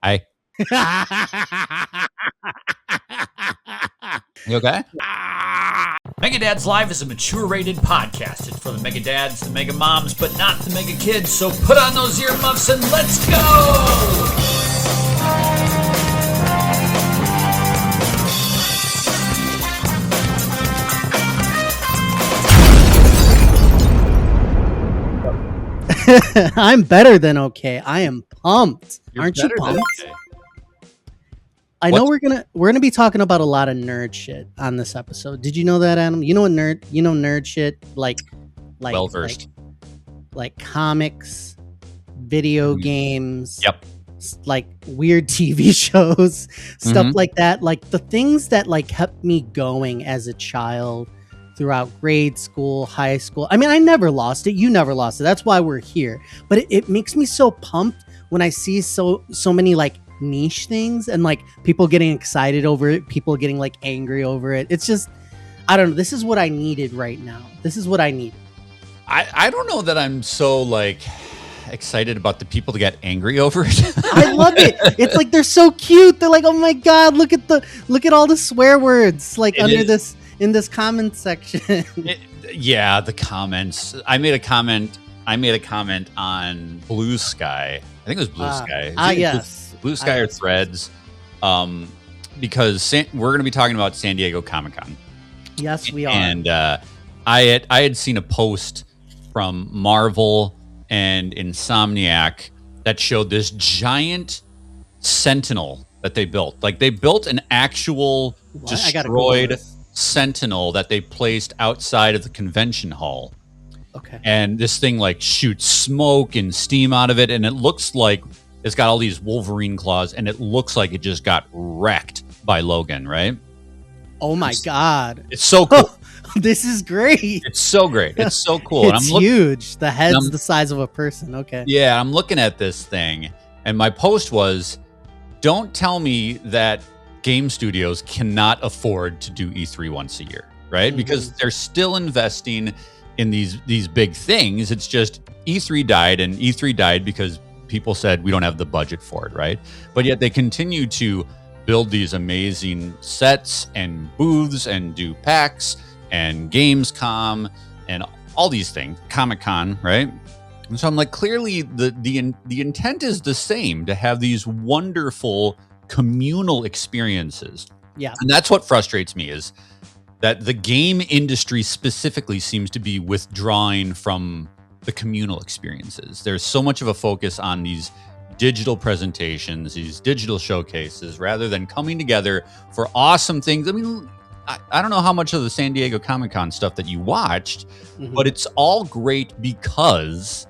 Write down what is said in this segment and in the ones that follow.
Hi. You okay? Mega Dads Live is a mature rated podcast. It's for the Mega Dads, the Mega Moms, but not the Mega Kids. So put on those earmuffs and let's go! I'm better than okay. I am pumped. Aren't you better than pumped? okay. I know we're gonna be talking about a lot of nerd shit on this episode. Did you know that, Adam? You know what nerd shit like Well versed. like comics, video games. Yep. Like weird TV shows, stuff like that. Like the things that like kept me going as a child throughout grade school, high school. I mean, I never lost it. You never lost it. That's why we're here. But it makes me so pumped when I see so many like niche things and like people getting excited over it, people getting like angry over it. It's just, I don't know. This is what I needed right now. This is what I need. I don't know that I'm so like excited about the people to get angry over it. I love it. It's like they're so cute. They're like, oh my god, look at all the swear words like in this comment section. Yeah, the comments. I made a comment on Blue Sky. I think it was Blue Sky. Yes. Blue Sky or Threads. Because we're going to be talking about San Diego Comic-Con. Yes, we are. And I had seen a post from Marvel and Insomniac that showed this giant Sentinel that they built. Like they built an actual destroyed Sentinel that they placed outside of the convention hall. Okay. And this thing like shoots smoke and steam out of it, and it looks like it's got all these Wolverine claws, and it looks like it just got wrecked by Logan, right? Oh my god. It's so cool. This is great. It's so great. It's so cool. It's huge. The head's the size of a person. Okay. Yeah, I'm looking at this thing, and my post was, don't tell me that game studios cannot afford to do E3 once a year, right? Mm-hmm. Because they're still investing in these big things. It's just E3 died, and E3 died because people said we don't have the budget for it, right? But yet they continue to build these amazing sets and booths and do PAX and Gamescom and all these things, Comic-Con, right? And so I'm like, clearly the intent is the same, to have these wonderful communal experiences. Yeah. And that's what frustrates me, is that the game industry specifically seems to be withdrawing from the communal experiences. There's so much of a focus on these digital presentations, these digital showcases, rather than coming together for awesome things. I mean, I don't know how much of the San Diego Comic-Con stuff that you watched, but it's all great because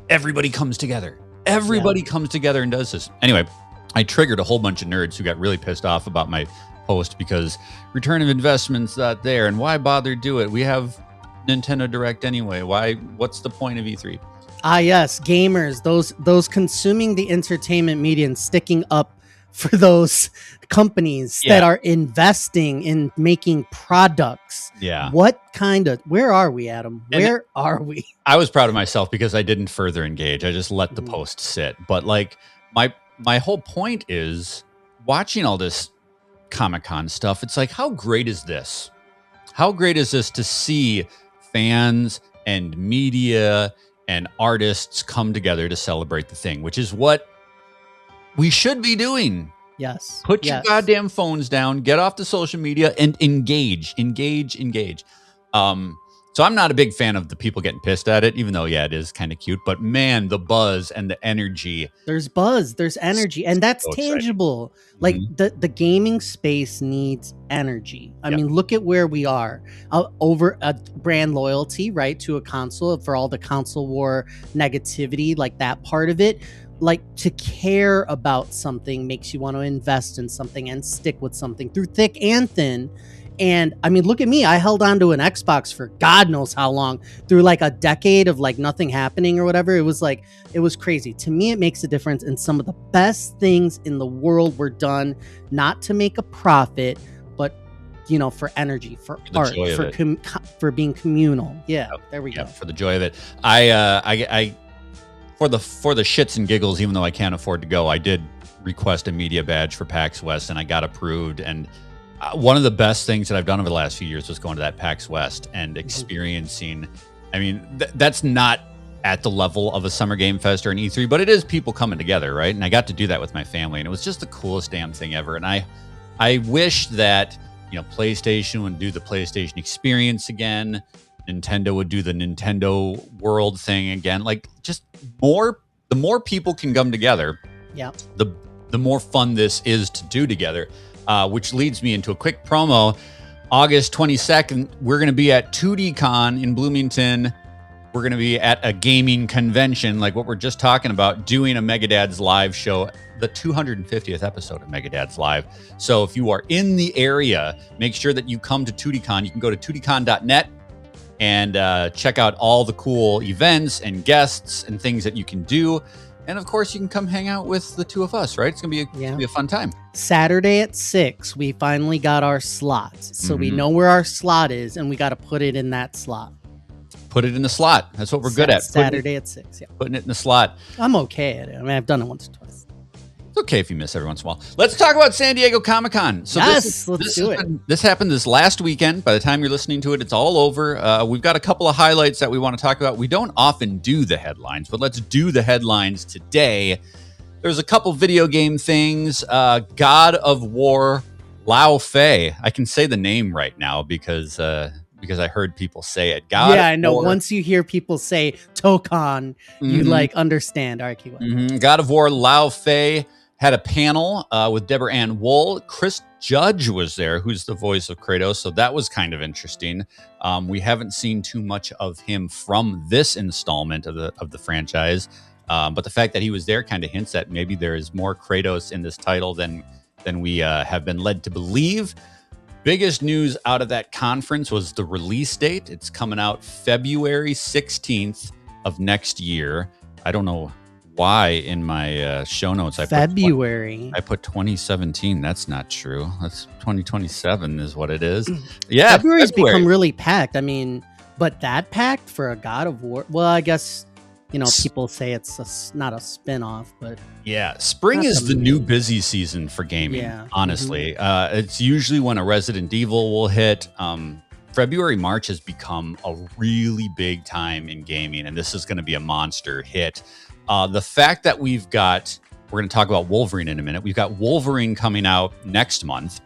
everybody comes together. Everybody comes together and does this. Anyway, I triggered a whole bunch of nerds who got really pissed off about my post because return of investment's not there, and why bother do it? We have Nintendo Direct anyway. What's the point of E3? Yes, gamers, those consuming the entertainment media and sticking up for those companies that are investing in making products. Yeah. Where are we, Adam? Where are we? I was proud of myself because I didn't further engage. I just let the post sit. But like my whole point is, watching all this Comic-Con stuff, it's like, how great is this? How great is this to see fans and media and artists come together to celebrate the thing, which is what we should be doing. Yes. Put your goddamn phones down, get off the social media, and engage. So I'm not a big fan of the people getting pissed at it, even though, it is kind of cute. But man, the buzz and the energy. There's buzz, there's energy, and that's so tangible. Like the gaming space needs energy. I mean, look at where we are over a brand loyalty, right, to a console, for all the console war negativity, like that part of it. Like, to care about something makes you want to invest in something and stick with something through thick and thin. And I mean, look at me. I held on to an Xbox for God knows how long, through like a decade of like nothing happening or whatever. It was crazy. To me, it makes a difference. And some of the best things in the world were done not to make a profit, but for energy, for art, for being communal. Yeah, there we go. For the joy of it. I for the shits and giggles, even though I can't afford to go, I did request a media badge for PAX West, and I got approved. And one of the best things that I've done over the last few years was going to that PAX West and experiencing. I mean, that's not at the level of a Summer Game Fest or an E3, but it is people coming together, right? And I got to do that with my family, and it was just the coolest damn thing ever. And I wish that, PlayStation would do the PlayStation experience again. Nintendo would do the Nintendo World thing again. Like, just the more people can come together, the more fun this is to do together. Which leads me into a quick promo. August 22nd, we're going to be at 2DCon in Bloomington. We're going to be at a gaming convention, like what we're just talking about, doing a Megadads Live show, the 250th episode of Megadads Live. So if you are in the area, make sure that you come to 2DCon. You can go to 2dcon.net and check out all the cool events and guests and things that you can do. And of course, you can come hang out with the two of us, right? It's gonna be a fun time. Saturday at 6, we finally got our slots. So we know where our slot is, and we got to put it in that slot. Put it in the slot. That's what we're good at. Saturday at 6, Putting it in the slot. I'm okay at it. I mean, I've done it once or twice. It's okay if you miss every once in a while. Let's talk about San Diego Comic-Con. So let's do it. This happened this last weekend. By the time you're listening to it, it's all over. We've got a couple of highlights that we want to talk about. We don't often do the headlines, but let's do the headlines today. There's a couple video game things. God of War Lao Fei. I can say the name right now because I heard people say it. I know. Once you hear people say Tokon, you understand. All right, keep going. God of War Lao Fei had a panel with Deborah Ann Wool. Chris Judge was there, who's the voice of Kratos, so that was kind of interesting. We haven't seen too much of him from this installment of the franchise, but the fact that he was there kind of hints that maybe there is more Kratos in this title than we have been led to believe. Biggest news out of that conference was the release date. It's coming out February 16th of next year. I don't know why in my show notes I put 2017. That's not true. That's 2027 is what it is. Yeah, February's become really packed. I mean, but that packed for a God of War. Well, I guess people say it's not a spin-off, but yeah, spring is the new busy season for gaming. Yeah. Honestly, it's usually when a Resident Evil will hit. February, March has become a really big time in gaming, and this is going to be a monster hit. The fact that we're going to talk about Wolverine in a minute. We've got Wolverine coming out next month,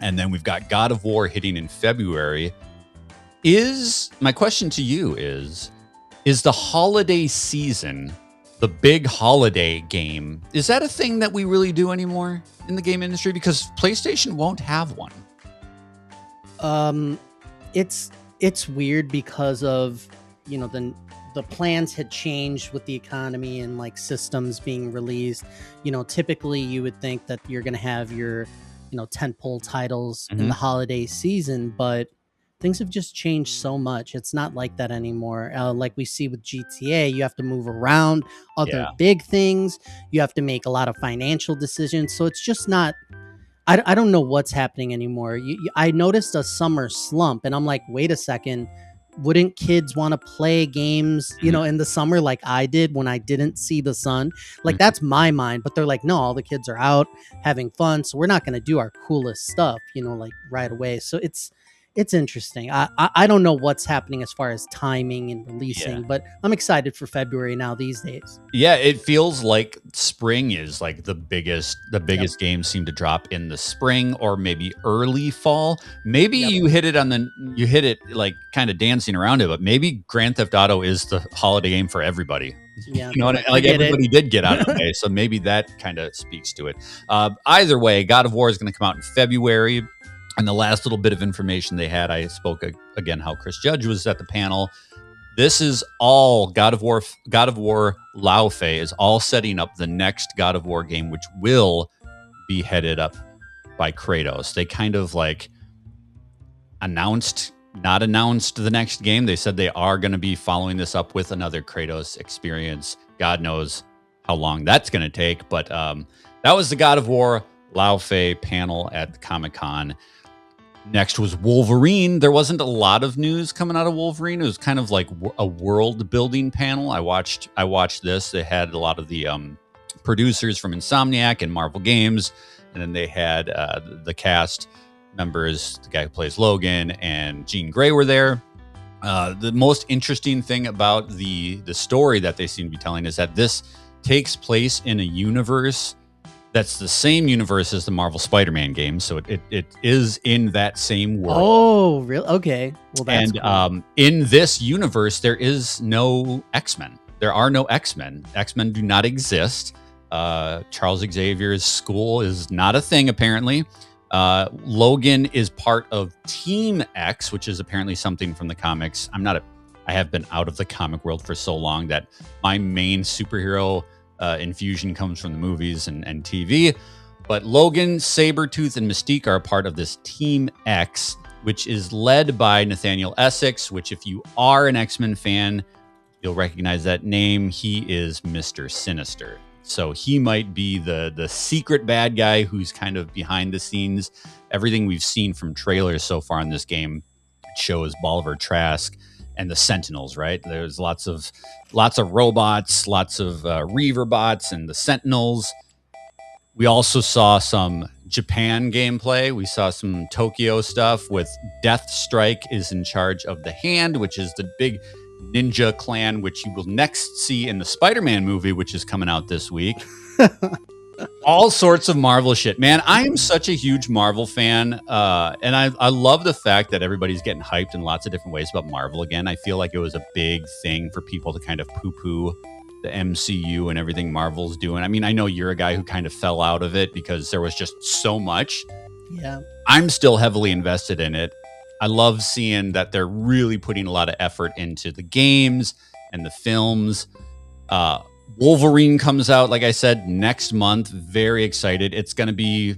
and then we've got God of War hitting in February. My question to you is the holiday season, the big holiday game, is that a thing that we really do anymore in the game industry? Because PlayStation won't have one. It's weird because of, the plans had changed with the economy and systems being released. Typically you would think that you're going to have your, tentpole titles in the holiday season, but things have just changed so much. It's not like that anymore. Like we see with GTA, you have to move around other big things. You have to make a lot of financial decisions. So it's just not, I don't know what's happening anymore. I noticed a summer slump and I'm like, wait a second. Wouldn't kids want to play games, in the summer like I did when I didn't see the sun? That's my mind. But they're like, no, all the kids are out having fun. So we're not going to do our coolest stuff, right away. So it's interesting. I don't know what's happening as far as timing and releasing, but I'm excited for February now these days. Yeah, it feels like spring is the biggest games seem to drop in the spring or maybe early fall. Maybe you hit it kind of dancing around it, but maybe Grand Theft Auto is the holiday game for everybody. Yeah, everybody did get out of the way, so maybe that kind of speaks to it. Either way, God of War is going to come out in February. And the last little bit of information they had, I spoke again how Chris Judge was at the panel. This is all God of War Lao Fei is all setting up the next God of War game, which will be headed up by Kratos. They kind of not announced the next game. They said they are going to be following this up with another Kratos experience. God knows how long that's going to take. But that was the God of War Lao Fei panel at Comic-Con. Next was Wolverine. There wasn't a lot of news coming out of Wolverine. It was kind of like a world building panel. I watched this. They had a lot of the producers from Insomniac and Marvel Games. And then they had the cast members, the guy who plays Logan and Jean Grey were there. The most interesting thing about the story that they seem to be telling is that this takes place in a universe that's the same universe as the Marvel Spider-Man game. So it is in that same world. Oh, really? Okay. Well, that's cool. In this universe, there is no X-Men. There are no X-Men. X-Men do not exist. Charles Xavier's school is not a thing, apparently. Logan is part of Team X, which is apparently something from the comics. I have been out of the comic world for so long that my main superhero infusion comes from the movies and TV. But Logan, Sabretooth, and Mystique are a part of this Team X, which is led by Nathaniel Essex, which if you are an X-Men fan, you'll recognize that name. He is Mr. Sinister. So he might be the secret bad guy who's kind of behind the scenes. Everything we've seen from trailers so far in this game shows Bolivar Trask and the Sentinels, right? There's lots of robots, lots of Reaver bots and the Sentinels. We also saw some Japan gameplay. We saw some Tokyo stuff with Deathstrike is in charge of the Hand, which is the big ninja clan, which you will next see in the Spider-Man movie, which is coming out this week. All sorts of Marvel shit, man. I am such a huge Marvel fan, and I love the fact that everybody's getting hyped in lots of different ways about Marvel again. I feel like it was a big thing for people to kind of poo-poo the MCU and everything Marvel's doing. I mean, I know you're a guy who kind of fell out of it because there was just so much. Yeah. I'm still heavily invested in it. I love seeing that they're really putting a lot of effort into the games and the films. Wolverine comes out, like I said, next month. Very excited. It's going to be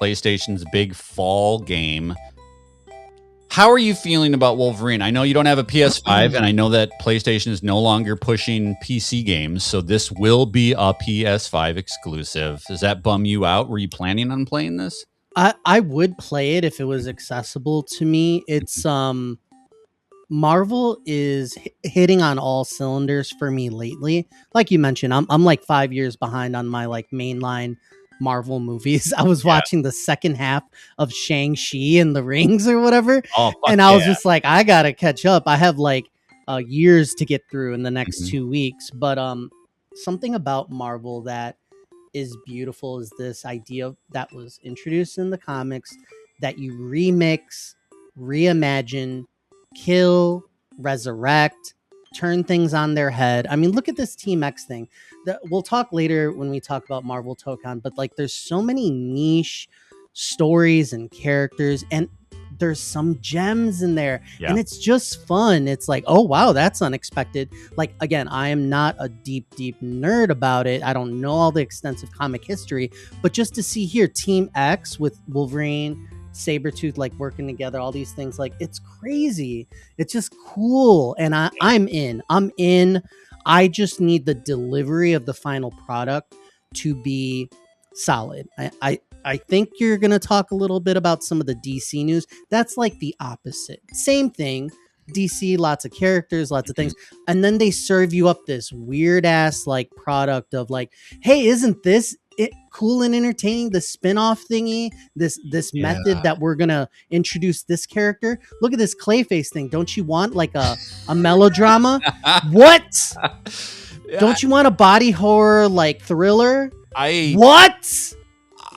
PlayStation's big fall game. How are you feeling about Wolverine? I know you don't have a PS5, and I know that PlayStation is no longer pushing PC games, so this will be a PS5 exclusive. Does that bum you out? Were you planning on playing this? I would play it if it was accessible to me. It's Marvel is hitting on all cylinders for me lately. Like you mentioned, I'm like 5 years behind on my like mainline Marvel movies. I was watching the second half of Shang-Chi and the Rings or whatever. And I was just like, I gotta catch up. I have like years to get through in the next 2 weeks. But something about Marvel that is beautiful is this idea that was introduced in the comics that you remix, reimagine, kill, resurrect, turn things on their head. I mean, look at this Team X thing. We'll talk later when we talk about Marvel Tokon, but like there's so many niche stories and characters, and there's some gems in there, and it's just fun. It's like, oh wow, that's unexpected. Like, again, I am not a deep nerd about it. I don't know all the extensive comic history, but just to see here Team X with Wolverine, Sabretooth, like working together, all these things, like it's crazy. It's just cool, and I'm in. I just need the delivery of the final product to be solid. I think you're going to talk a little bit about some of the DC news. That's like the opposite. Same thing. DC, lots of characters, lots of things. And then they serve you up this weird ass like product of like, hey, isn't this cool and entertaining? The spin-off thingy, this method that we're going to introduce this character. Look at this Clayface thing. Don't you want like a melodrama? What? Don't you want a body horror like thriller? What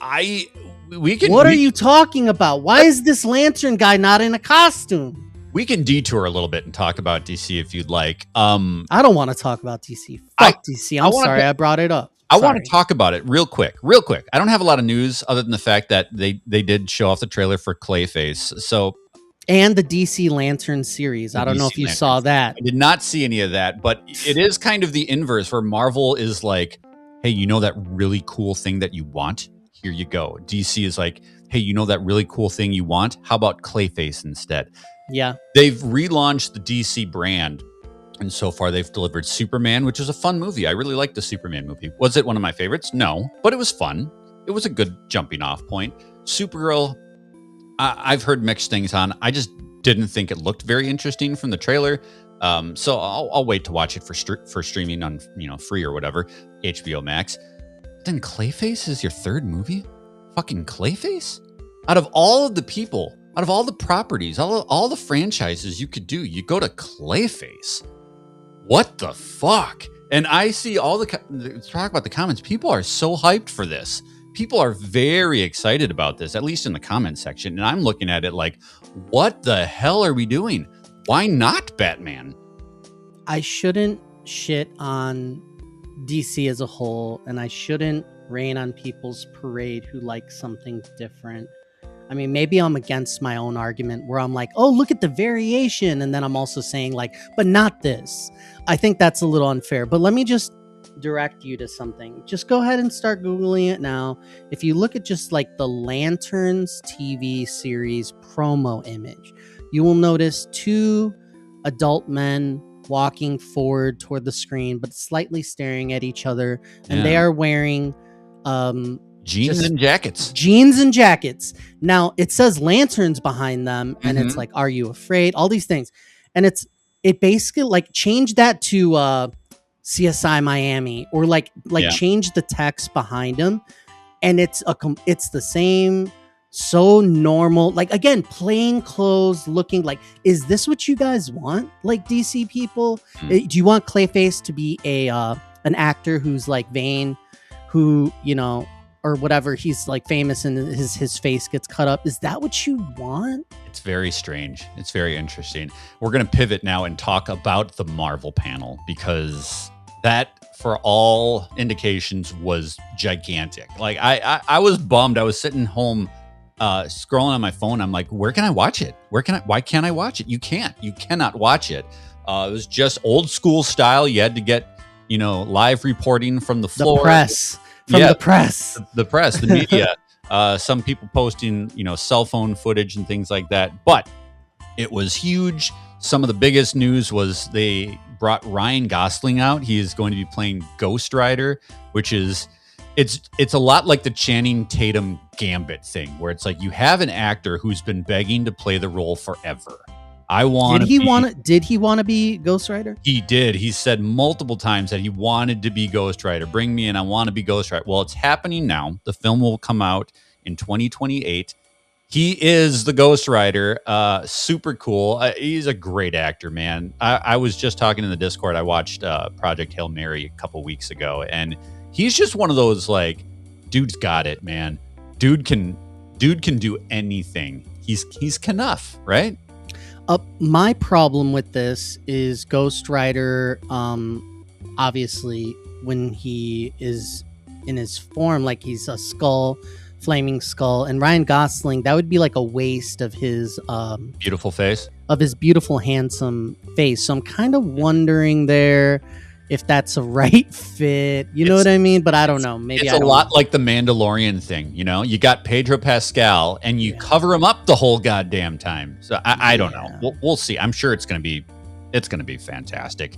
are you talking about? Why is this Lantern guy not in a costume? We can detour a little bit and talk about DC if you'd like. I don't want to talk about DC. Fuck DC. I'm sorry I brought it up. I want to talk about it real quick. I don't have a lot of news other than the fact that they did show off the trailer for Clayface. And the DC Lantern series. I don't know if you saw that. I did not see any of that, but it is kind of the inverse where Marvel is like, hey, you know that really cool thing that you want? Here you go. DC is like, hey, you know that really cool thing you want? How about Clayface instead? Yeah. They've relaunched the DC brand. And so far, they've delivered Superman, which is a fun movie. I really liked the Superman movie. Was it one of my favorites? No, but it was fun. It was a good jumping off point. Supergirl, I've heard mixed things on. I just didn't think it looked very interesting from the trailer. So I'll wait to watch it for streaming on free or whatever, HBO Max. Then Clayface is your third movie? Fucking Clayface? Out of all of the people, out of all the properties, all the franchises you could do, you go to Clayface. What the fuck? And I see all talk about the comments. People are so hyped for this. People are very excited about this, at least in the comment section. And I'm looking at it like, what the hell are we doing? Why not Batman? I shouldn't shit on DC as a whole, and I shouldn't rain on people's parade who like something different. I mean, maybe I'm against my own argument where I'm like, oh, look at the variation. And then I'm also saying like, but not this. I think that's a little unfair. But let me just direct you to something. Just go ahead and start Googling it now. If you look at just like the Lanterns TV series promo image, you will notice two adult men walking forward toward the screen, but slightly staring at each other. And they are wearing jeans and jackets. Jeans and jackets. Now it says lanterns behind them, and it's like, "Are you afraid?" All these things, and it basically like change that to CSI Miami, or like change the text behind them, and it's the same. So normal, like again, plain clothes looking like, is this what you guys want? Like DC people, do you want Clayface to be an actor who's like vain, who, you know, or whatever, he's like famous and his face gets cut up? Is that what you want? It's very strange. It's very interesting. We're going to pivot now and talk about the Marvel panel, because that, for all indications, was gigantic. Like I was bummed. I was sitting home scrolling on my phone. I'm like, where can I watch it? Why can't I watch it? You cannot watch it. It was just old school style. You had to get, you know, live reporting from the floor. The press. The media. Some people posting, you know, cell phone footage and things like that. But it was huge. Some of the biggest news was they brought Ryan Gosling out. He is going to be playing Ghost Rider, which is, it's a lot like the Channing Tatum Gambit thing, where it's like you have an actor who's been begging to play the role forever. Did he want to be Ghost Rider? He did. He said multiple times that he wanted to be Ghost Rider. Bring me in. I want to be Ghost Rider. Well, it's happening now. The film will come out in 2028. He is the Ghost Rider. Super cool. He's a great actor, man. I was just talking in the Discord. I watched Project Hail Mary a couple weeks ago, and he's just one of those, like, dude's got it, man. Dude can do anything. He's Knuff, right? My problem with this is Ghost Rider, obviously, when he is in his form, like he's a skull, flaming skull, and Ryan Gosling, that would be like a waste of his beautiful face, of his beautiful, handsome face. So I'm kind of wondering there if that's a right fit. You know what I mean? But I don't know. Maybe it's a lot like the Mandalorian thing. You know, you got Pedro Pascal and you cover him up the whole goddamn time. So I don't know. We'll see. I'm sure it's going to be fantastic.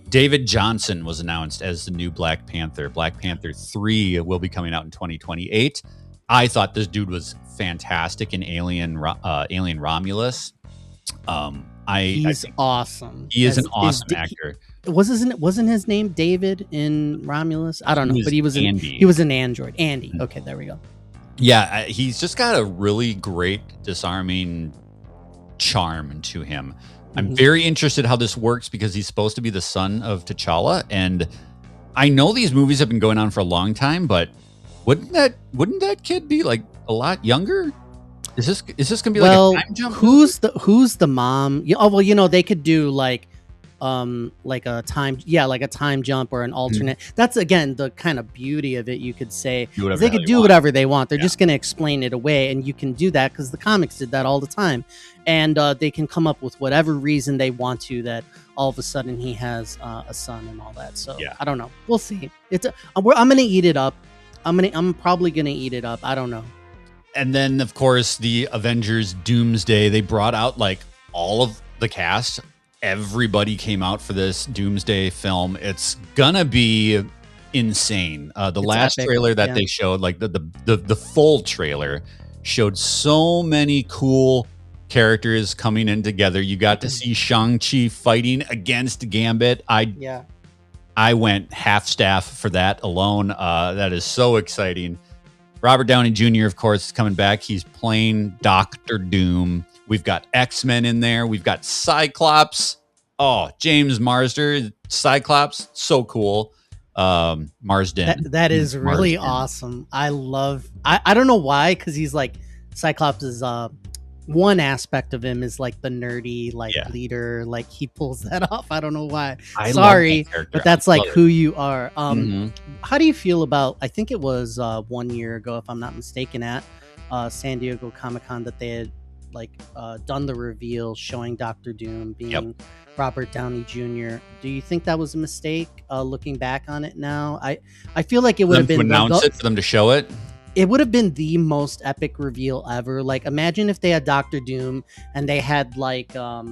David Johnson was announced as the new Black Panther. Black Panther 3 will be coming out in 2028. I thought this dude was fantastic in Alien Romulus. He's awesome. He is an awesome actor. Wasn't his name David in Romulus? I don't know, but he was Andy. He was an android. Andy. Okay, there we go. Yeah, he's just got a really great disarming charm to him. I'm very interested how this works, because he's supposed to be the son of T'Challa, and I know these movies have been going on for a long time, but wouldn't that kid be like a lot younger? Is this gonna be like a time jump? Who's the mom? Oh well, you know, they could do like a time jump or an alternate. That's again the kind of beauty of it. You could say they could do whatever they want. They're just going to explain it away, and you can do that because the comics did that all the time. And they can come up with whatever reason they want to, that all of a sudden he has a son and all that. So I don't know. We'll see. I'm going to eat it up. I'm probably going to eat it up. I don't know. And then of course the Avengers Doomsday, they brought out like all of the cast. Everybody came out for this Doomsday film. It's gonna be insane. The last epic trailer that they showed, like the full trailer, showed so many cool characters coming in together. You got to see Shang-Chi fighting against Gambit. I went half staff for that alone. That is so exciting. Robert Downey Jr., of course, is coming back. He's playing Dr. Doom. We've got X-Men in there. We've got Cyclops. Oh, James Marsden, Cyclops, so cool. Marsden. That is really awesome. I don't know why, because he's like Cyclops is one aspect of him is like the nerdy leader, like he pulls that off. I don't know why. Sorry, but that's like who you are. How do you feel about, I think it was 1 year ago, if I'm not mistaken, at San Diego Comic-Con, that they had done the reveal showing Dr. Doom being Robert Downey Jr. Do you think that was a mistake looking back on it now? I feel like it would have been to announce it, for them to show it. It would have been the most epic reveal ever. Like, imagine if they had Dr. Doom and they had like, I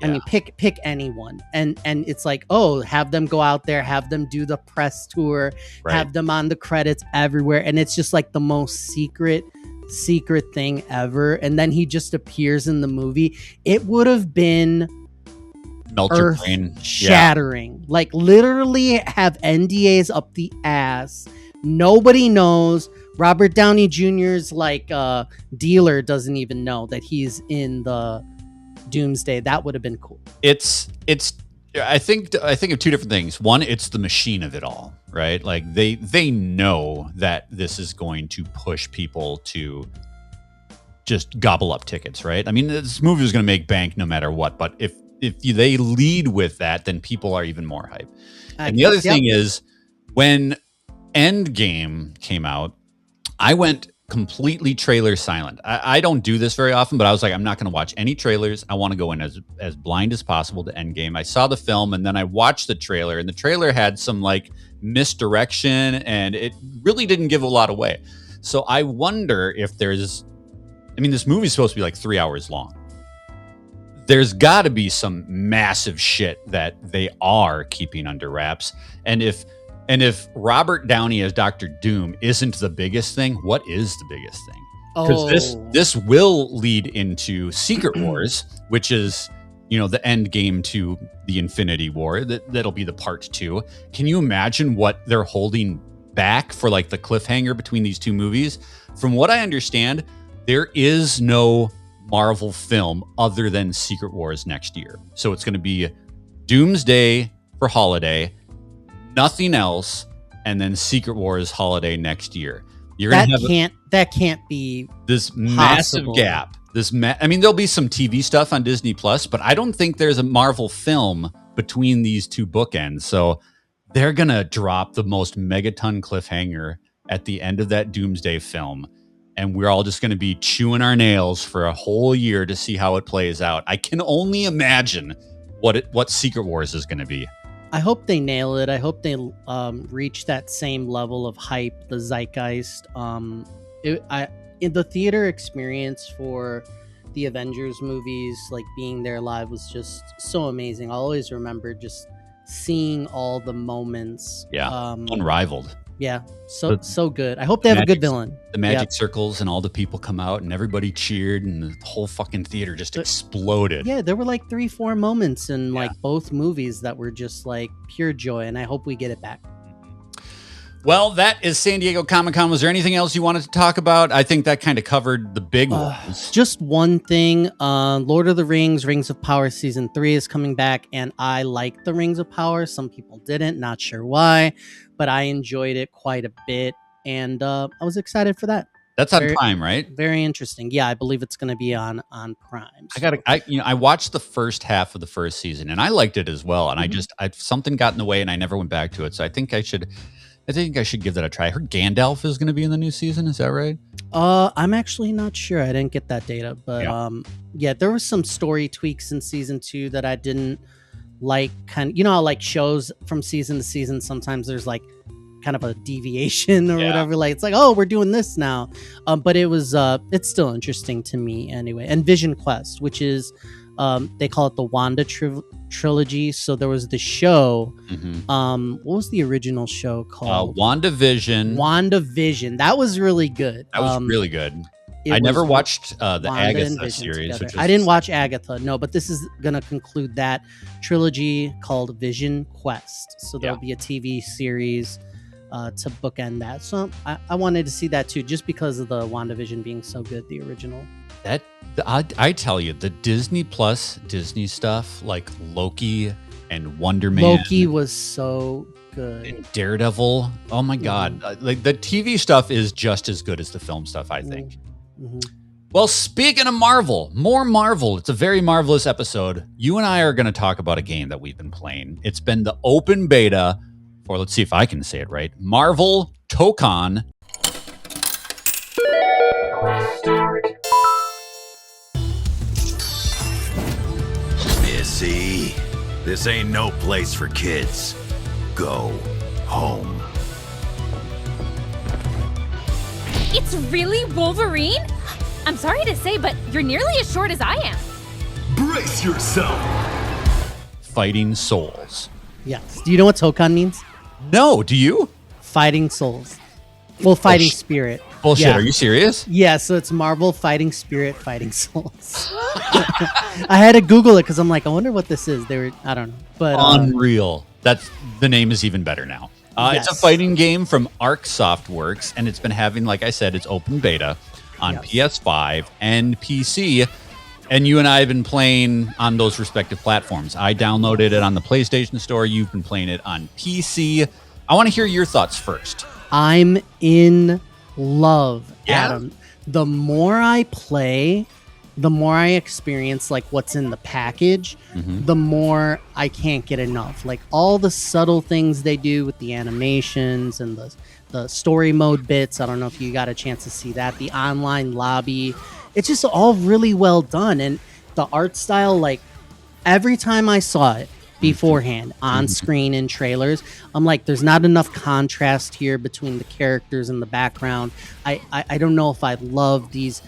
mean, pick anyone, and it's like, oh, have them go out there, have them do the press tour, have them on the credits everywhere, and it's just like the most secret thing ever. And then he just appears in the movie. It would have been earth shattering. Like, literally have NDAs up the ass. Nobody knows. Robert Downey Jr.'s dealer doesn't even know that he's in the Doomsday. That would have been cool. It's I think of two different things. One, it's the machine of it all, right? Like they know that this is going to push people to just gobble up tickets, right? I mean, this movie is going to make bank no matter what, but if they lead with that, then people are even more hype. And the other thing is, when Endgame came out, I went completely trailer silent. I don't do this very often, but I was like, I'm not going to watch any trailers. I want to go in as blind as possible to Endgame. I saw the film, and then I watched the trailer, and the trailer had some misdirection, and it really didn't give a lot away. So I wonder if this movie's supposed to be 3 hours long. There's got to be some massive shit that they are keeping under wraps. And if Robert Downey as Dr. Doom isn't the biggest thing, what is the biggest thing? Because this will lead into Secret Wars, which is, the end game to the Infinity War. That'll be the part 2. Can you imagine what they're holding back for the cliffhanger between these two movies? From what I understand, there is no Marvel film other than Secret Wars next year. So it's going to be Doomsday for holiday, nothing else, and then Secret Wars holiday next year. That can't be this massive gap. There'll be some TV stuff on Disney Plus, but I don't think there's a Marvel film between these two bookends. So they're gonna drop the most megaton cliffhanger at the end of that Doomsday film, and we're all just gonna be chewing our nails for a whole year to see how it plays out. I can only imagine what Secret Wars is gonna be. I hope they nail it. I hope they reach that same level of hype, the zeitgeist. In the theater experience for the Avengers movies, being there live was just so amazing. I always remember just seeing all the moments. Yeah, unrivaled. Yeah, so good. I hope they have a good villain. The magic circles and all the people come out and everybody cheered and the whole fucking theater just exploded. Yeah, there were 3-4 moments in both movies that were just pure joy, and I hope we get it back. Well, that is San Diego Comic-Con. Was there anything else you wanted to talk about? I think that kind of covered the big ones. Just one thing. Lord of the Rings, Rings of Power Season 3 is coming back, and I like the Rings of Power. Some people didn't, not sure why, but I enjoyed it quite a bit, and I was excited for that. That's on Prime, right? Very interesting. Yeah, I believe it's going to be on Prime. So. I watched the first half of the first season, and I liked it as well, and something got in the way, and I never went back to it, so I think I should give that a try. I heard Gandalf is going to be in the new season. Is that right? I'm actually not sure. I didn't get that data, but there were some story tweaks in season 2 that I didn't like. How shows from season to season, sometimes there's kind of a deviation or whatever. It's we're doing this now. But it was it's still interesting to me anyway. And Vision Quest, which is they call it the Wanda trilogy. So there was the show. What was the original show called? WandaVision. WandaVision. That was really good. That was really good. I never watched the Wanda and Agatha Vision series. together. I didn't watch Agatha, no, but this is going to conclude that trilogy called Vision Quest. So there'll be a TV series to bookend that. So I wanted to see that too, just because of the WandaVision being so good, the original. I tell you, the Disney Plus Disney stuff like Loki and Wonder Man. Loki was so good. And Daredevil. Oh my God. Like the TV stuff is just as good as the film stuff, I think. Well, speaking of Marvel, more Marvel. It's a very marvelous episode. You and I are going to talk about a game that we've been playing. It's been the open beta for, let's see if I can say it right, Marvel Tokon. Missy, this ain't no place for kids. Go home. It's really Wolverine? I'm sorry to say, but you're nearly as short as I am. Brace yourself. Fighting souls. Yes. Do you know what Tokon means? No, do you? Fighting souls. Well, fighting spirit. Bullshit. Yeah. Are you serious? Yeah, so it's Marvel Fighting Spirit, Fighting Souls. I had to Google it because I'm like, I wonder what this is. I don't know. But Unreal. That's the name is even better now. It's a fighting game from Arc Softworks, and it's been having, like I said, it's open beta on PS5 and PC. And you and I have been playing on those respective platforms. I downloaded it on the PlayStation Store. You've been playing it on PC. I want to hear your thoughts first. I'm in love, Yeah? Adam. The more I play, the more I experience like what's in the package, the more I can't get enough. Like all the subtle things they do with the animations and the story mode bits. I don't know if you got a chance to see that. The online lobby. It's just all really well done. And the art style, like every time I saw it beforehand on screen in trailers, I'm like, there's not enough contrast here between the characters and the background. I don't know if I love this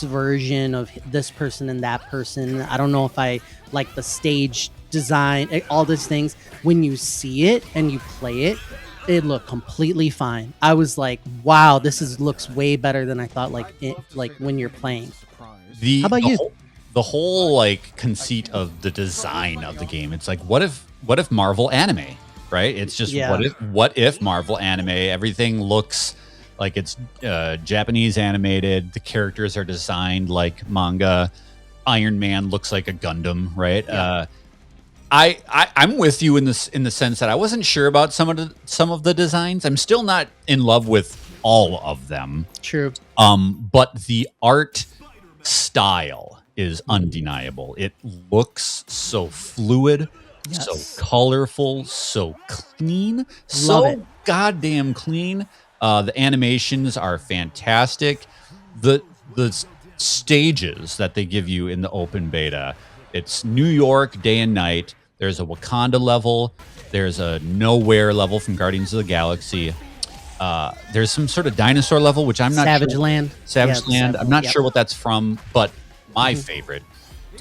version of this person and that person. I don't know if I like the stage design, all these things. When you see it and you play it, it looked completely fine. I was like, wow, looks way better than I thought, like when you're playing. How about you? The whole like conceit of the design of the game. It's like, what if Marvel anime, right? It's just what if Marvel anime, everything looks like it's Japanese animated. The characters are designed like manga. Iron Man looks like a Gundam, right? Yeah. I'm with you in the sense that I wasn't sure about some of the designs. I'm still not in love with all of them. True. But the art style is undeniable. It looks so fluid, so colorful, so clean, so goddamn clean. The animations are fantastic. The stages that they give you in the open beta, it's New York day and night. There's a Wakanda level. There's a Nowhere level from Guardians of the Galaxy. There's some sort of dinosaur level, which I'm not Savage sure. Land. Savage Land. I'm not sure what that's from, but my favorite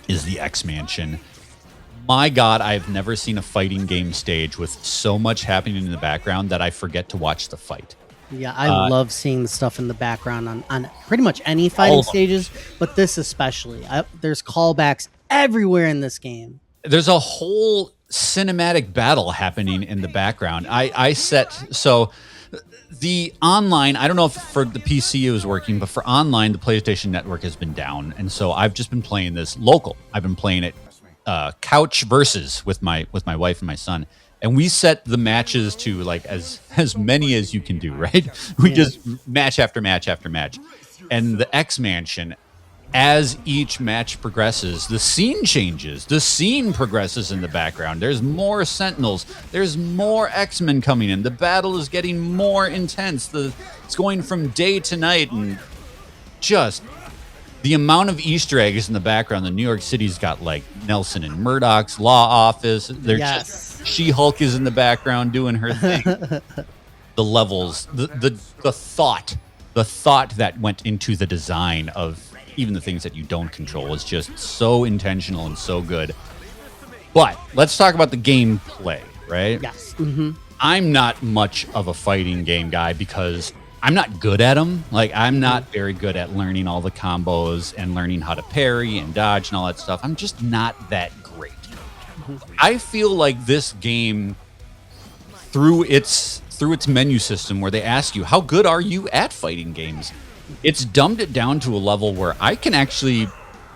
is the X-Mansion. My God, I've never seen a fighting game stage with so much happening in the background that I forget to watch the fight. Yeah, I love seeing the stuff in the background on pretty much any fighting stages, but this especially. There's callbacks everywhere in this game. There's a whole cinematic battle happening in the background. So the online, I don't know if for the PC it was working, but for online, the PlayStation Network has been down. And so I've just been playing this local. I've been playing it couch versus with my wife and my son. And we set the matches to like as many as you can do, right? We just match after match after match. And the X-Mansion, as each match progresses, the scene changes. The scene progresses in the background. There's more Sentinels. There's more X-Men coming in. The battle is getting more intense. It's going from day to night, and just the amount of Easter eggs in the background. The New York City's got like Nelson and Murdoch's law office. There's just She-Hulk is in the background doing her thing. The levels, the thought that went into the design of even the things that you don't control is just so intentional and so good. But let's talk about the gameplay, right? Yes. I'm not much of a fighting game guy because I'm not good at them. Like, I'm not very good at learning all the combos and learning how to parry and dodge and all that stuff. I'm just not that great. I feel like this game, through its menu system where they ask you, how good are you at fighting games? It's dumbed it down to a level where I can actually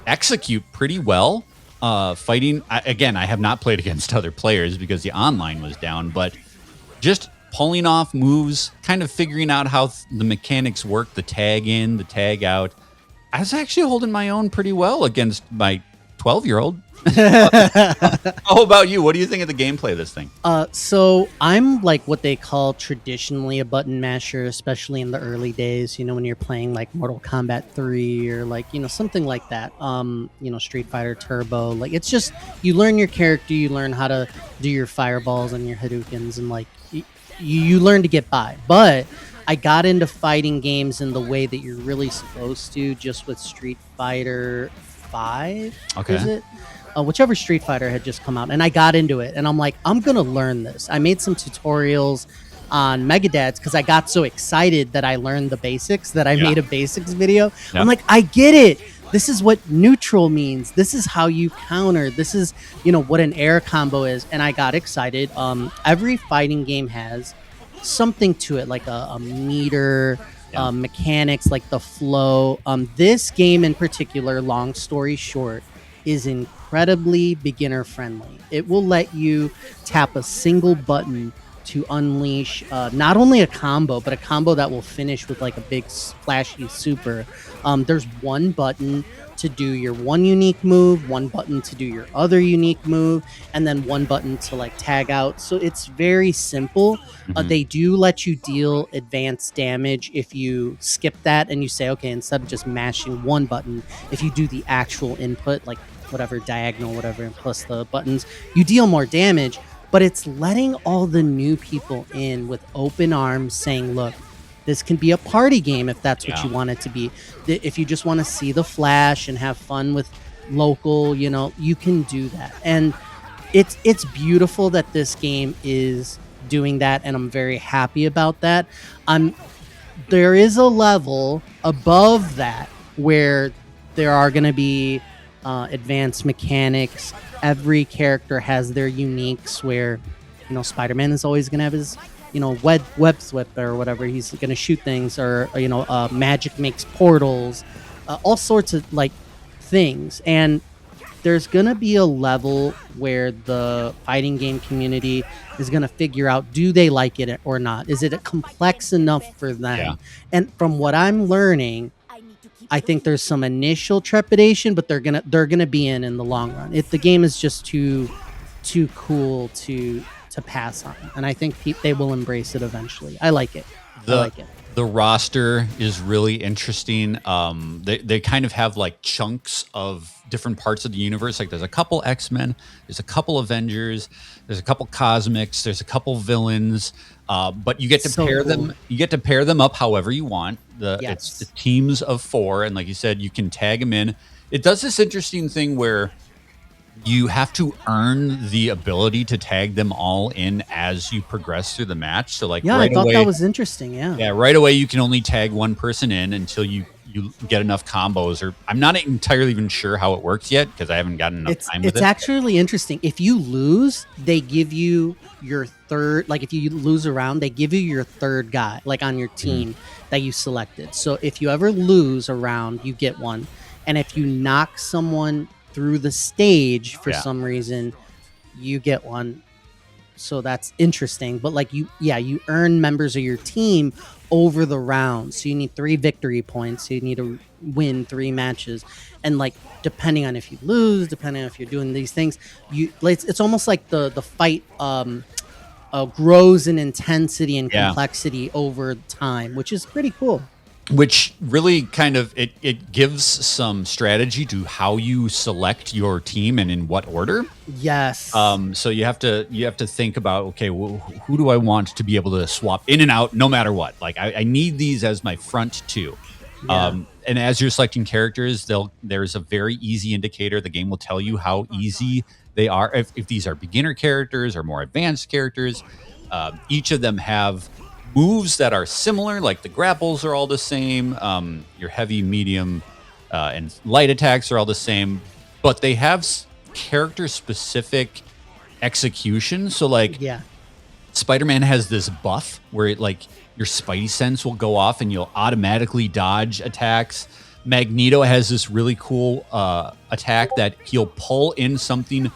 execute pretty well. Fighting, again, I have not played against other players because the online was down, but just pulling off moves, kind of figuring out how the mechanics work, the tag in, the tag out. I was actually holding my own pretty well against my 12-year-old. How about you? What do you think of the gameplay of this thing? So I'm like what they call traditionally a button masher, especially in the early days, when you're playing like Mortal Kombat 3 or like, something like that. Street Fighter Turbo. Like, it's just, you learn your character, you learn how to do your fireballs and your Hadoukens, and like you learn to get by. But I got into fighting games in the way that you're really supposed to, just with Street Fighter 5. Okay. Is it? Whichever Street Fighter had just come out, and I got into it, and I'm like, I'm gonna learn this. I made some tutorials on Megadads because I got so excited that I learned the basics that I made a basics video. Yep. I'm like, I get it. This is what neutral means. This is how you counter. This is, what an air combo is. And I got excited. Every fighting game has something to it, like a meter, mechanics, like the flow. This game in particular, long story short, is incredibly beginner friendly. It will let you tap a single button to unleash not only a combo, but a combo that will finish with like a big flashy super. There's one button to do your one unique move, one button to do your other unique move, and then one button to like tag out. So it's very simple. They do let you deal advanced damage if you skip that and you say, okay, instead of just mashing one button, if you do the actual input, like whatever diagonal, whatever, and plus the buttons, you deal more damage. But it's letting all the new people in with open arms, saying, look, this can be a party game if that's what you want it to be. If you just want to see the flash and have fun with local, you can do that. And it's beautiful that this game is doing that, and I'm very happy about that. There is a level above that where there are going to be advanced mechanics. Every character has their uniques where, Spider-Man is always going to have his, web slip or whatever. He's going to shoot things, or, magic makes portals, all sorts of like things. And there's going to be a level where the fighting game community is going to figure out, do they like it or not? Is it complex enough for them? Yeah. And from what I'm learning, I think there's some initial trepidation, but they're gonna be in the long run. The game is just too cool to pass on, and I think they will embrace it eventually. I like it. The roster is really interesting. They kind of have like chunks of different parts of the universe. Like there's a couple X-Men, there's a couple Avengers, there's a couple Cosmics, there's a couple villains. But you get to pair them. You get to pair them up however you want. It's the teams of 4, and like you said, you can tag them in. It does this interesting thing where you have to earn the ability to tag them all in as you progress through the match. So like, I thought that was interesting. Yeah, right away you can only tag one person in until you get enough combos. Or I'm not entirely even sure how it works yet because I haven't gotten enough time with it. It's actually interesting. If you lose, they give you your third. Like if you lose a round, they give you your third guy, like on your team that you selected. So if you ever lose a round, you get one. And if you knock someone through the stage for some reason, you get one. So that's interesting. But like you earn members of your team over the rounds. So you need 3 victory points. So you need to win 3 matches. And like depending on if you lose, depending on if you're doing these things, it's almost like the fight grows in intensity and complexity over time, which is pretty cool. Which really kind of it gives some strategy to how you select your team and in what order. Yes. So you have to think about, okay, who do I want to be able to swap in and out no matter what? Like I need these as my front 2. And as you're selecting characters, there's a very easy indicator. The game will tell you how easy they are. If these are beginner characters or more advanced characters, each of them have moves that are similar, like the grapples are all the same. Your heavy, medium, and light attacks are all the same, but they have character specific execution. So like Yeah. Spider-Man has this buff where it like your spidey sense will go off and you'll automatically dodge attacks. Magneto has this really cool attack that he'll pull in something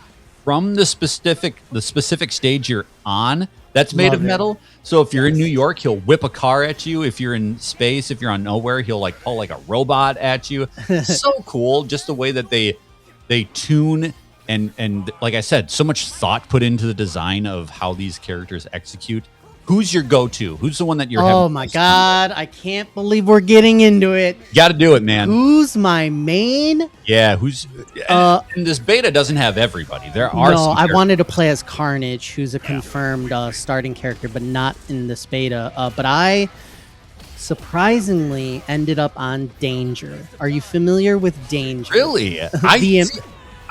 from the specific stage you're on that's made of metal. So if you're in New York, he'll whip a car at you. If you're in space, if you're on nowhere, he'll like pull like a robot at you. So cool, just the way that they tune and like I said, so much thought put into the design of how these characters execute. Who's your go-to? Who's the one that you're? Oh my God! I can't believe we're getting into it. Got to do it, man. Who's my main? Yeah, who's? And this beta doesn't have everybody. There are. No, I wanted to play as Carnage, who's a confirmed starting character, but not in this beta. But I surprisingly ended up on Danger. Are you familiar with Danger? Really?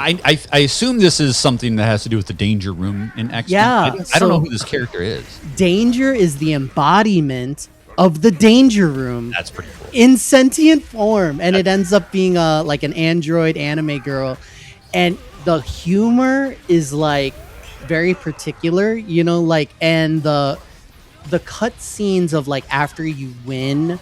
I assume this is something that has to do with the Danger Room in X-Men. Yeah, I don't know who this character is. Danger is the embodiment of the Danger Room. That's pretty cool. In sentient form, and it ends up being like an android anime girl, and the humor is like very particular, you know, like, and the cut scenes of like after you win.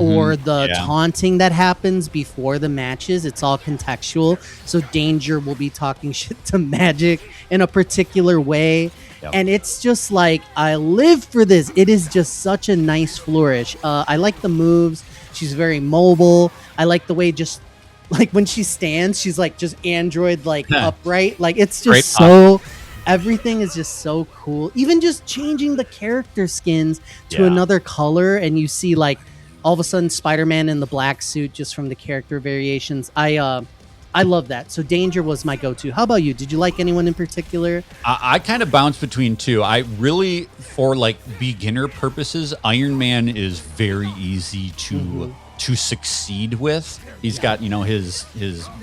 Or the taunting that happens before the matches, it's all contextual. So Danger will be talking shit to Magic in a particular way. Yep. And it's just like, I live for this. It is just such a nice flourish. I like the moves. She's very mobile. I like the way just like when she stands, she's like just android, like upright. Like it's just so... Everything is just so cool. Even just changing the character skins to another color, and you see like all of a sudden Spider-Man in the black suit just from the character variations. I love that. So Danger was my go-to. How about you? Did you like anyone in particular? I kind of bounce between two. I really, for like beginner purposes, Iron Man is very easy to succeed with. He's got, you know, his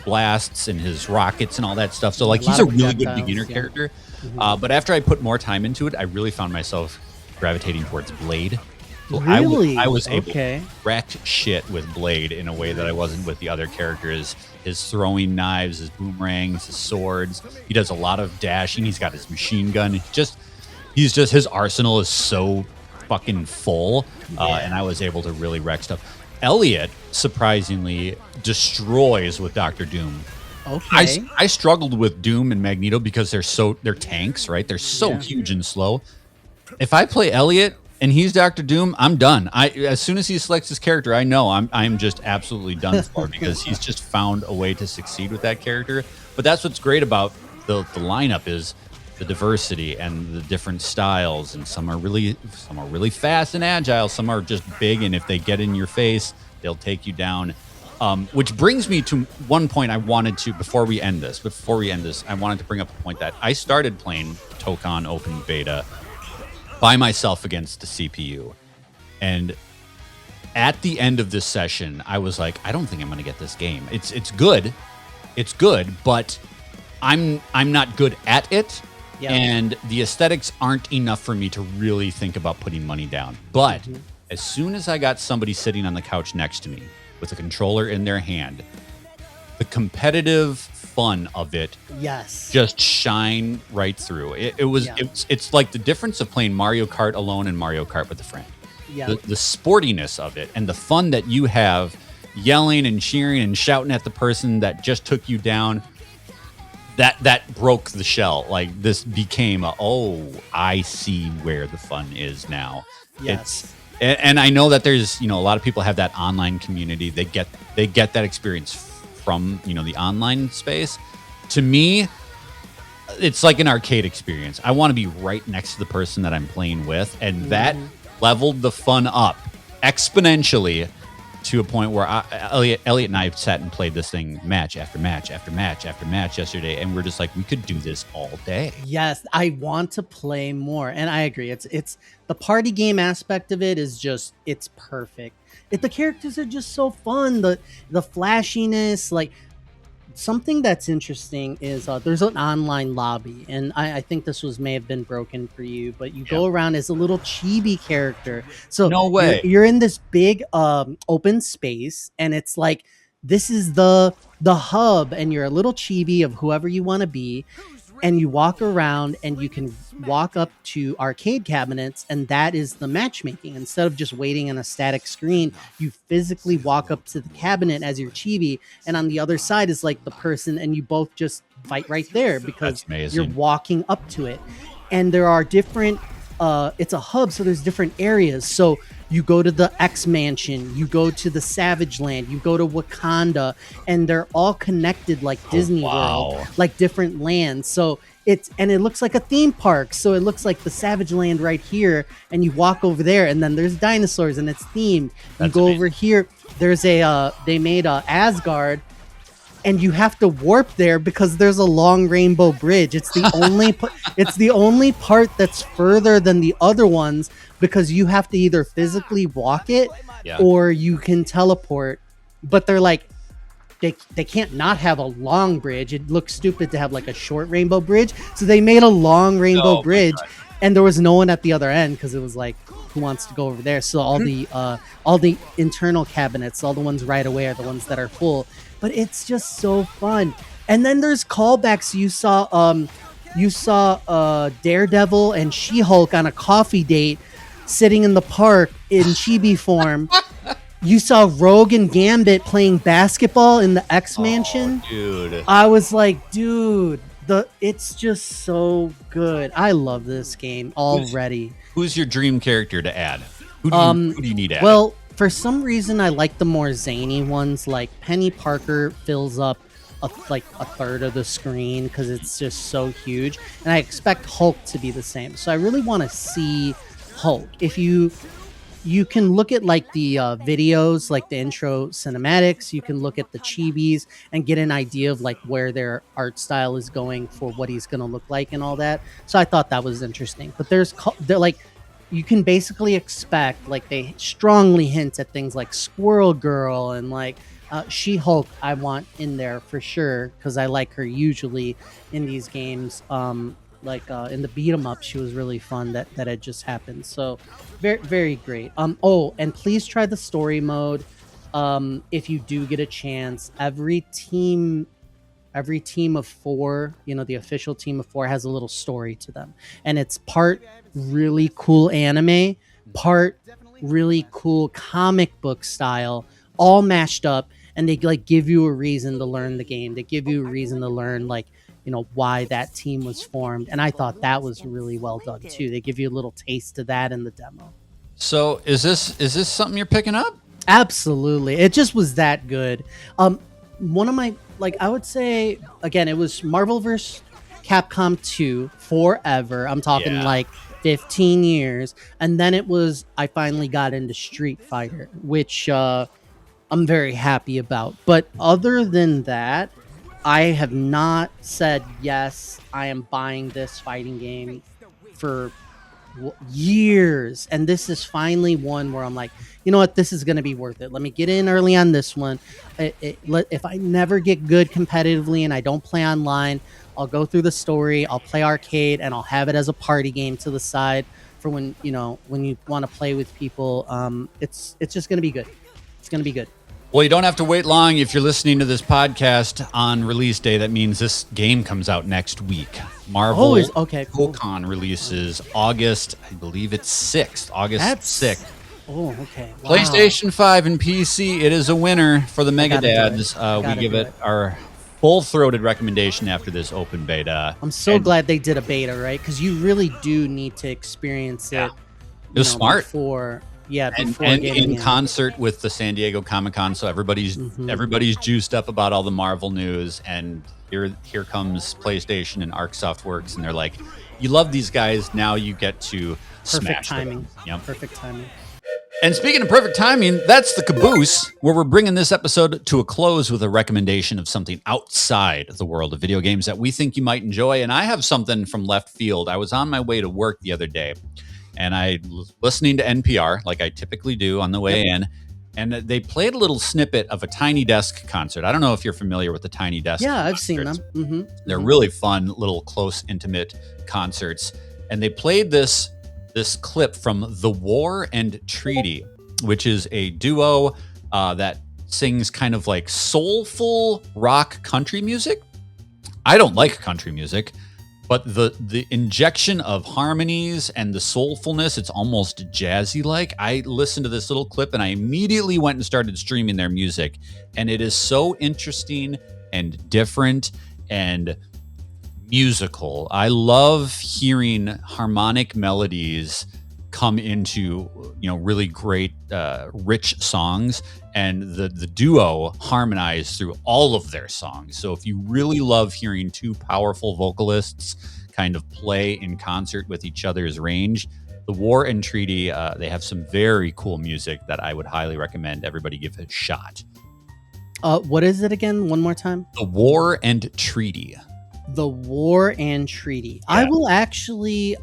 blasts and his rockets and all that stuff. So like he's a really good beginner character. But after I put more time into it, I really found myself gravitating towards Blade. Really? I was able to wreck shit with Blade in a way that I wasn't with the other characters. His throwing knives, his boomerangs, his swords. He does a lot of dashing. He's got his machine gun. His arsenal is so fucking full. And I was able to really wreck stuff. Elliot, surprisingly, destroys with Dr. Doom. Okay. I struggled with Doom and Magneto because they're tanks, right? They're so huge and slow. If I play Elliot and he's Dr. Doom, I'm done. As soon as he selects his character, I know I'm just absolutely done for because he's just found a way to succeed with that character. But that's what's great about the lineup is the diversity and the different styles. And some are really fast and agile. Some are just big, and if they get in your face, they'll take you down. Which brings me to one point I wanted to before we end this. I wanted to bring up a point that I started playing Tokon Open Beta by myself against the CPU. And at the end of this session, I was like, I don't think I'm going to get this game. It's good. It's good, but I'm not good at it. Yep. And the aesthetics aren't enough for me to really think about putting money down. But as soon as I got somebody sitting on the couch next to me with a controller in their hand, the competitive fun of it just shine right through. It's like the difference of playing Mario Kart alone and Mario Kart with a friend. The sportiness of it and the fun that you have yelling and cheering and shouting at the person that just took you down, that broke the shell. Like this became I see where the fun is now. And I know that there's, a lot of people have that online community. They get that experience from, the online space. To me, it's like an arcade experience. I want to be right next to the person that I'm playing with, and that leveled the fun up exponentially to a point where Elliot and I sat and played this thing match after match after match after match yesterday, and we're just like, we could do this all day. Yes, I want to play more, and I agree. It's the party game aspect of it is just, it's perfect. The characters are just so fun. The flashiness, like something that's interesting is there's an online lobby, and I think this may have been broken for you, but you go around as a little chibi character. So No way. you're in this big open space, and it's like this is the hub, and you're a little chibi of whoever you want to be, and you walk around and you can walk up to arcade cabinets, and that is the matchmaking. Instead of just waiting on a static screen, you physically walk up to the cabinet as your chibi, and on the other side is like the person, and you both just fight right there because you're walking up to it. And there are different it's a hub, so there's different areas. So you go to the X Mansion, you go to the Savage Land, you go to Wakanda, and they're all connected like Disney World, like different lands. So it looks like a theme park. So it looks like the Savage Land right here, and you walk over there, and then there's dinosaurs, and it's themed. You go over here. There's they made a Asgard, and you have to warp there because there's a long rainbow bridge. It's the only it's the only part that's further than the other ones, because you have to either physically walk it or you can teleport. But they're like, they can't not have a long bridge. It looks stupid to have like a short rainbow bridge. So they made a long rainbow bridge, and there was no one at the other end because it was like, who wants to go over there? So all the internal cabinets, all the ones right away are the ones that are full. But it's just so fun. And then there's callbacks. You saw Daredevil and She-Hulk on a coffee date sitting in the park in chibi form. You saw Rogue and Gambit playing basketball in the X Mansion. Dude. I was like, dude, it's just so good. I love this game already. Who's your dream character to add? Who do you need to add? Well, for some reason, I like the more zany ones. Like Penny Parker fills up a third of the screen because it's just so huge, and I expect Hulk to be the same. So I really want to see Hulk. If you can look at like the videos, like the intro cinematics, you can look at the chibis and get an idea of like where their art style is going for what he's going to look like and all that. So I thought that was interesting. But they're like, you can basically expect, like they strongly hint at things like Squirrel Girl and like She-Hulk I want in there for sure, because I like her usually in these games. Like in the beat 'em up, she was really fun that had just happened. So very, very great. And please try the story mode if you do get a chance. Every team of 4, the official team of 4 has a little story to them, and it's part really cool anime, part really cool comic book style, all mashed up, and they like give you a reason to learn the game. They give you a reason to learn like why that team was formed, and I thought that was really well done too. They give you a little taste of that in the demo. So is this something you're picking up? Absolutely, it just was that good. One of my, like, I would say again, it was Marvel vs. Capcom 2 forever. I'm talking like 15 years, and then I finally got into Street Fighter, which I'm very happy about. But other than that, I have not said, yes, I am buying this fighting game for years. And this is finally one where I'm like, you know what, this is going to be worth it. Let me get in early on this one. If I never get good competitively and I don't play online, I'll go through the story, I'll play arcade, and I'll have it as a party game to the side for when you want to play with people. It's just going to be good. It's going to be good. Well, you don't have to wait long. If you're listening to this podcast on release day, that means this game comes out next week. Marvel Tokon releases August, I believe it's 6th. August 6th. Oh, okay. Wow. PlayStation 5 and PC, it is a winner for the Mega Dads. We give it our full-throated recommendation after this open beta. I'm so glad they did a beta, right? Because you really do need to experience it. It was smart. Before and in concert with the San Diego Comic-Con, so everybody's juiced up about all the Marvel news, and here comes PlayStation and Arc Softworks, and they're like, you love these guys, now you get to smash them. Yep. Perfect timing. And speaking of perfect timing, that's the caboose, where we're bringing this episode to a close with a recommendation of something outside the world of video games that we think you might enjoy. And I have something from left field. I was on my way to work the other day, and I was listening to NPR like I typically do on the way in, and they played a little snippet of a Tiny Desk concert. I don't know if you're familiar with the Tiny Desk. Yeah, I've concerts. seen them. Mm-hmm. They're really fun, little close, intimate concerts. And they played this clip from The War and Treaty, which is a duo that sings kind of like soulful rock country music. I don't like country music, but the injection of harmonies and the soulfulness, it's almost jazzy like. I listened to this little clip and I immediately went and started streaming their music. And it is so interesting and different and musical. I love hearing harmonic melodies come into, really great, rich songs, and the duo harmonize through all of their songs. So if you really love hearing two powerful vocalists kind of play in concert with each other's range, The War and Treaty, they have some very cool music that I would highly recommend everybody give a shot. What is it again? One more time. The War and Treaty. The War and Treaty. Yeah. I will actually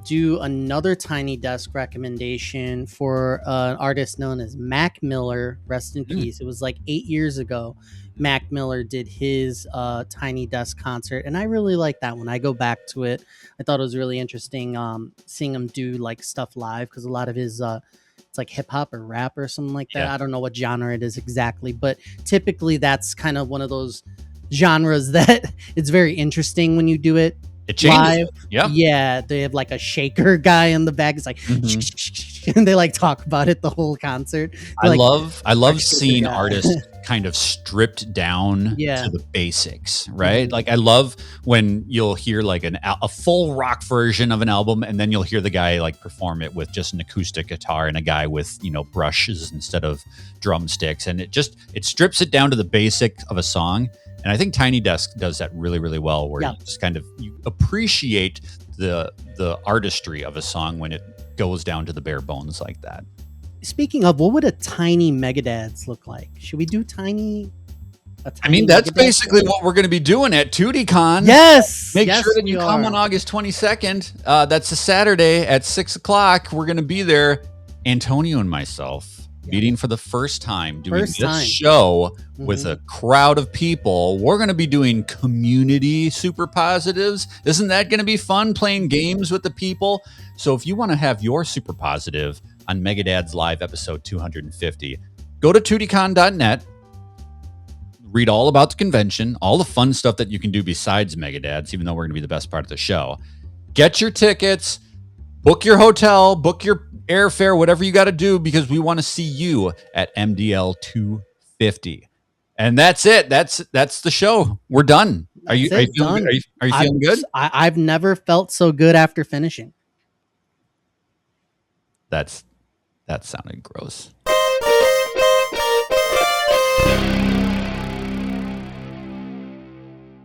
do another Tiny Desk recommendation for an artist known as Mac Miller. Rest in peace. It was like 8 years ago. Mac Miller did his Tiny Desk concert, and I really like that one. I go back to it. I thought it was really interesting seeing him do like stuff live, because a lot of his it's like hip hop or rap or something like that. Yeah. I don't know what genre it is exactly, but typically that's kind of one of those genres that it's very interesting when you do it. It changes. Live. Yeah. Yeah. They have like a shaker guy in the back. It's like, and they like talk about it the whole concert. I Like, love seeing guy. artists kind of stripped down Yeah. to the basics, right? Like I love when you'll hear like a full rock version of an album, and then you'll hear the guy like perform it with just an acoustic guitar and a guy with, brushes instead of drumsticks. And it strips it down to the basic of a song. And I think Tiny Desk does that really, really well, where you just kind of you appreciate the artistry of a song when it goes down to the bare bones like that. Speaking of, what would a tiny Megadads look like? Should we do tiny? I mean, that's Megadads? basically what we're going to be doing at TootyCon. Yes. Make yes, sure that you we come are. on August 22nd. That's a Saturday at 6 o'clock. We're going to be there. Antonio and myself meeting for the first time, doing this show with a crowd of people. We're going to be doing community super positives. Isn't that going to be fun, playing games with the people? So if you want to have your super positive on Megadads Live episode 250, go to tootycon.net. Read all about the convention, all the fun stuff that you can do besides Megadads, even though we're going to be the best part of the show. Get your tickets, book your hotel, book your airfare, whatever you got to do, because we want to see you at MDL 250. And that's it. That's the show. We're done. Are you feeling good? Are you feeling good? I've never felt so good after finishing. That sounded gross.